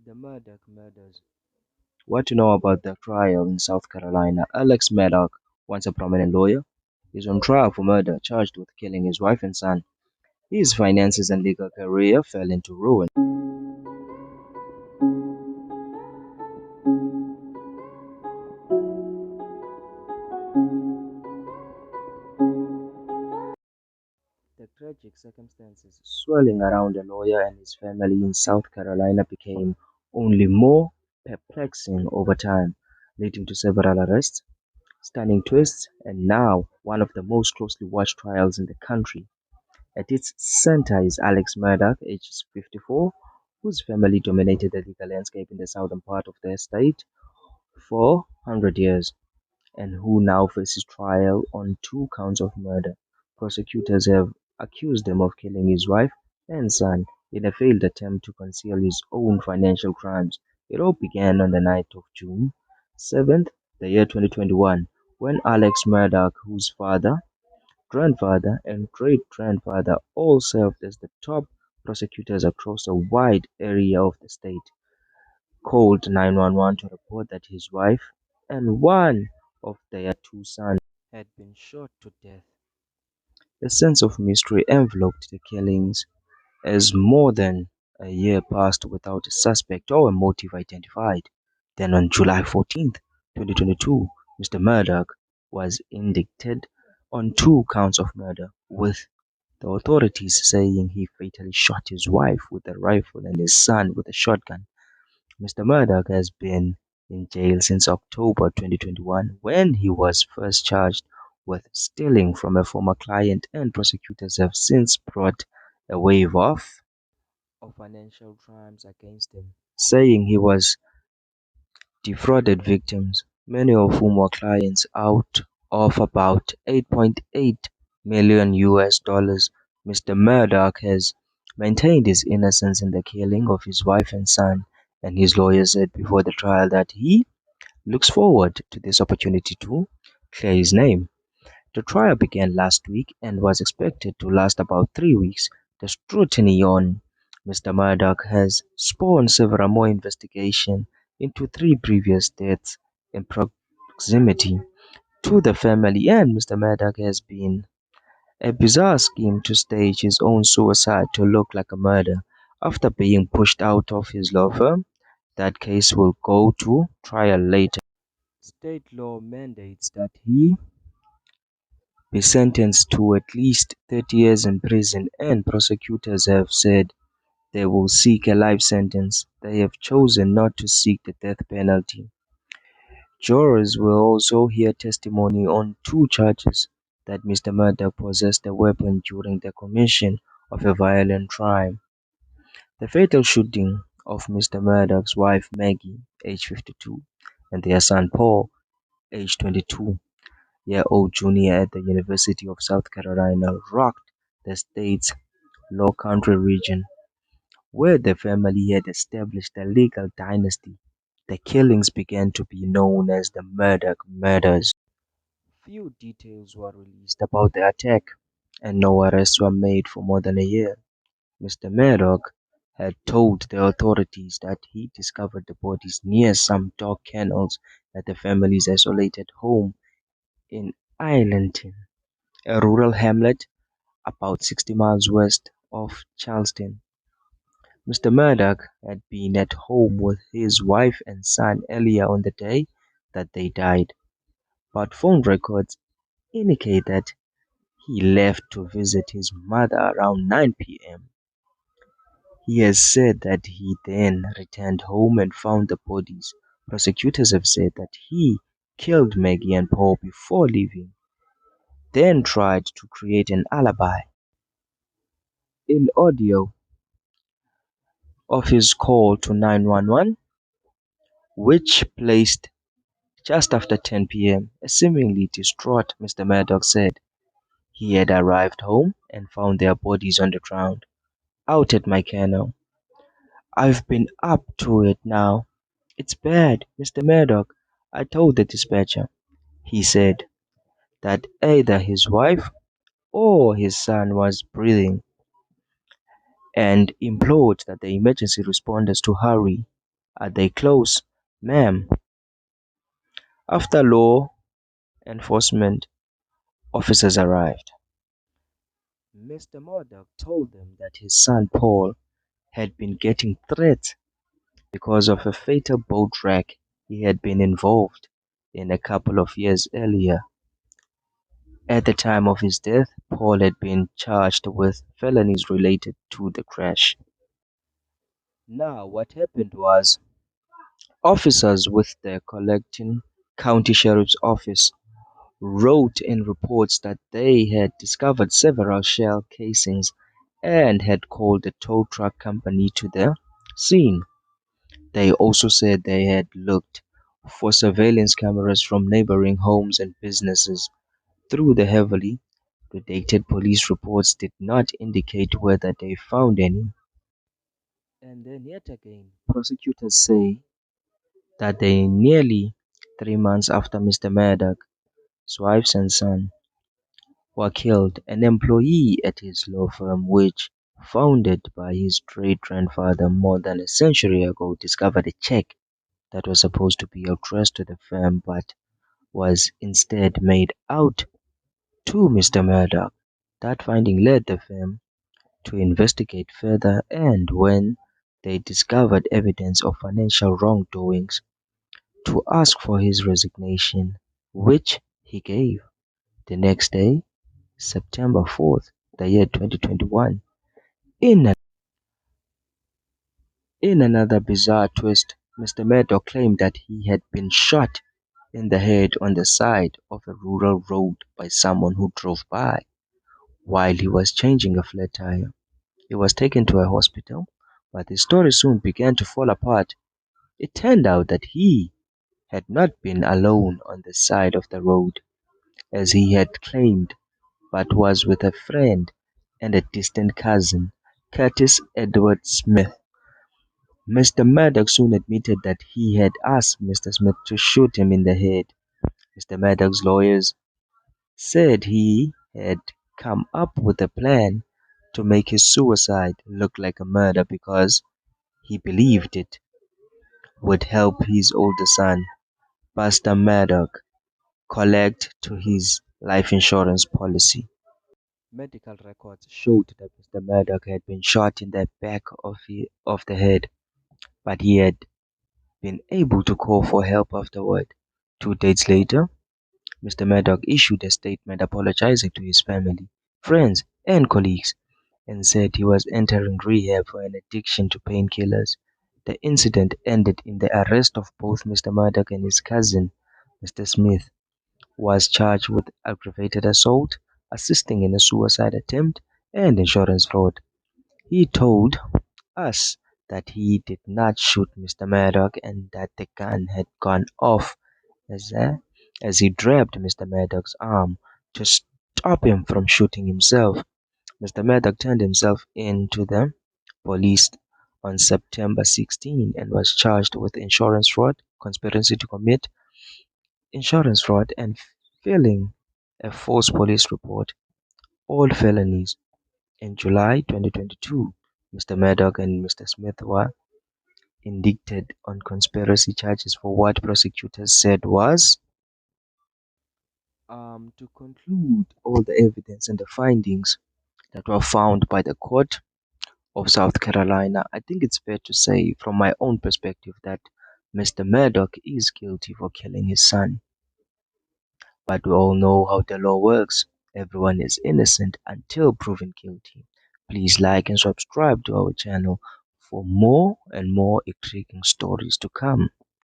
The Murdaugh Murders. What to know about the trial in South Carolina? Alex Murdaugh, once a prominent lawyer, is on trial for murder, charged with killing his wife and son. His finances and legal career fell into ruin. The tragic circumstances swirling around the lawyer and his family in South Carolina became only more perplexing over time, leading to several arrests, stunning twists, and now one of the most closely watched trials in the country. At its center is Alex Murdaugh, aged 54, whose family dominated the legal landscape in the southern part of the state for 100 years, and who now faces trial on 2 counts of murder. Prosecutors have accused him of killing his wife and son in a failed attempt to conceal his own financial crimes. It all began on the night of June 7th, the year 2021, when Alex Murdaugh, whose father, grandfather, and great-grandfather all served as the top prosecutors across a wide area of the state, called 911 to report that his wife and one of their 2 sons had been shot to death. A sense of mystery enveloped the killings as more than a year passed without a suspect or a motive identified. Then on July 14th, 2022, Mr. Murdaugh was indicted on 2 counts of murder, with the authorities saying he fatally shot his wife with a rifle and his son with a shotgun. Mr. Murdaugh has been in jail since October 2021, when he was first charged with stealing from a former client, and prosecutors have since brought a wave of financial crimes against him, saying he was defrauded victims, many of whom were clients, out of about 8.8 million US dollars. Mr. Murdaugh has maintained his innocence in the killing of his wife and son, and his lawyer said before the trial that he looks forward to this opportunity to clear his name. The trial began last week and was expected to last about 3 weeks. The scrutiny on Mr. Murdaugh has spawned several more investigations into 3 previous deaths in proximity to the family, and Mr. Murdaugh has been a bizarre scheme to stage his own suicide to look like a murder. After being pushed out of his law firm, that case will go to trial later. State law mandates that he be sentenced to at least 30 years in prison, and prosecutors have said they will seek a life sentence. They have chosen not to seek the death penalty. Jurors will also hear testimony on 2 charges: that Mr. Murdaugh possessed a weapon during the commission of a violent crime, the fatal shooting of Mr. Murdaugh's wife Maggie, age 52, and their son Paul, age 22-year-old junior at the University of South Carolina, rocked the state's Low Country region, where the family had established a legal dynasty. The killings began to be known as the Murdaugh Murders. Few details were released about the attack, and no arrests were made for more than a year. Mr. Murdaugh had told the authorities that he discovered the bodies near some dog kennels at the family's isolated home in Islington, a rural hamlet about 60 miles west of Charleston. Mr. Murdaugh had been at home with his wife and son earlier on the day that they died, but phone records indicate that he left to visit his mother around 9 p.m. He has said that he then returned home and found the bodies. Prosecutors have said that he killed Maggie and Paul before leaving, then tried to create an alibi. In audio of his call to 911, which placed just after 10 p.m., a seemingly distraught Mr. Murdaugh said he had arrived home and found their bodies on the ground, out at my kennel. "I've been up to it now. It's bad, Mr. Murdaugh. I told the dispatcher," he said, that either his wife or his son was breathing, and implored that the emergency responders to hurry. Are they close, ma'am? After law enforcement officers arrived, Mr. Murdaugh told them that his son Paul had been getting threats because of a fatal boat wreck he had been involved in a couple of years earlier. At the time of his death, Paul had been charged with felonies related to the crash. Now, what happened was officers with the Collecting County Sheriff's Office wrote in reports that they had discovered several shell casings and had called a tow truck company to the scene. They also said they had looked for surveillance cameras from neighboring homes and businesses. Through the heavily redacted police reports did not indicate whether they found any. And then yet again, prosecutors say that they nearly 3 months after Mr. Murdaugh's wife and son were killed, an employee at his law firm, which founded by his great-grandfather more than a century ago, discovered a check that was supposed to be addressed to the firm but was instead made out to Mr. Murdaugh. That finding led the firm to investigate further, and when they discovered evidence of financial wrongdoings, to ask for his resignation, which he gave. The next day, September 4th, the year 2021, in, a, in another bizarre twist, Mr. Murdaugh claimed that he had been shot in the head on the side of a rural road by someone who drove by while he was changing a flat tire. He was taken to a hospital, but his story soon began to fall apart. It turned out that he had not been alone on the side of the road, as he had claimed, but was with a friend and a distant cousin, Curtis Edward Smith. Mr. Murdaugh soon admitted that he had asked Mr. Smith to shoot him in the head. Mr. Murdaugh's lawyers said he had come up with a plan to make his suicide look like a murder because he believed it would help his older son, Pastor Murdaugh, collect to his life insurance policy. Medical records showed that Mr. Murdaugh had been shot in the back of the head, but he had been able to call for help afterward. 2 days later, Mr. Murdaugh issued a statement apologizing to his family, friends, and colleagues, and said he was entering rehab for an addiction to painkillers. The incident ended in the arrest of both Mr. Murdaugh and his cousin, Mr. Smith, was charged with aggravated assault, assisting in a suicide attempt, and insurance fraud. He told us that he did not shoot Mr. Murdaugh and that the gun had gone off as, uh, as he grabbed Mr. Murdaugh's arm to stop him from shooting himself. Mr. Murdaugh turned himself in to the police on September 16 and was charged with insurance fraud, conspiracy to commit insurance fraud, and filing a false police report, all felonies. In July 2022, Mr. Murdaugh and Mr. Smith were indicted on conspiracy charges for what prosecutors said was to conclude all the evidence and the findings that were found by the court of South Carolina. I think it's fair to say, from my own perspective, that Mr. Murdaugh is guilty for killing his son. But we all know how the law works. Everyone is innocent until proven guilty. Please like and subscribe to our channel for more and more intriguing stories to come.